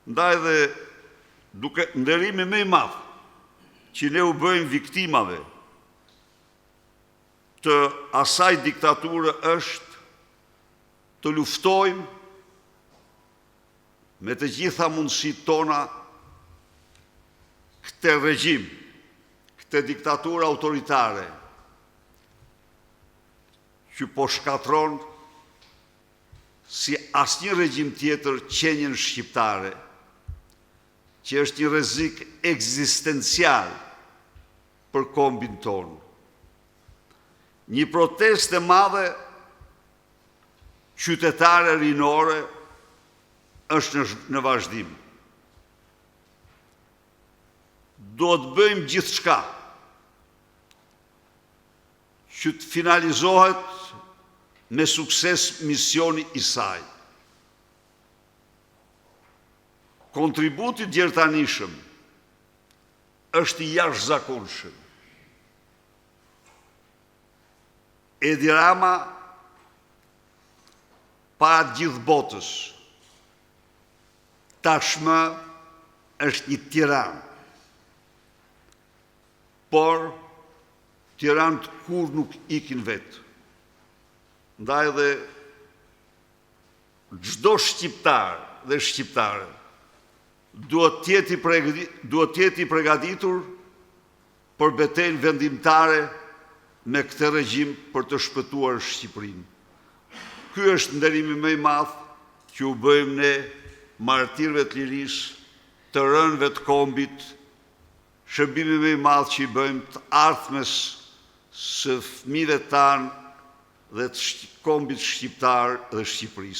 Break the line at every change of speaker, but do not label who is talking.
Ndaj dhe duke nderimi më i madh që ne u bëjmë viktimave të asaj diktature është të luftojmë me të gjitha mundësitë tona këtë regjim, këtë diktaturë autoritare që po shkatron si asnjë regjim tjetër qenien shqiptare, që është një rrezik ekzistencial për kombin tonë. Një protestë e madhe qytetare rinore është në vazhdim. Do të bëjmë gjithçka që të finalizohet me sukses misioni i saj. Kontributi gjertanishëm është i jashtëzakonshëm. Edi Rama para gjithë botës tashmë është një tiran, por tiranët kur nuk ikin vetë. Ndaj dhe çdo shqiptar dhe shqiptare duhet të jetë i përgatitur për betejën vendimtare me këtë regjim për të shpëtuar Shqipërinë. Ky është nderimi më i madh që u bëjmë ne martirëve të lirisë, të rënëve të kombit, shërbimi më i madh që i bëjmë të ardhmes së fëmijëve tanë dhe të kombit shqiptar dhe Shqipërisë.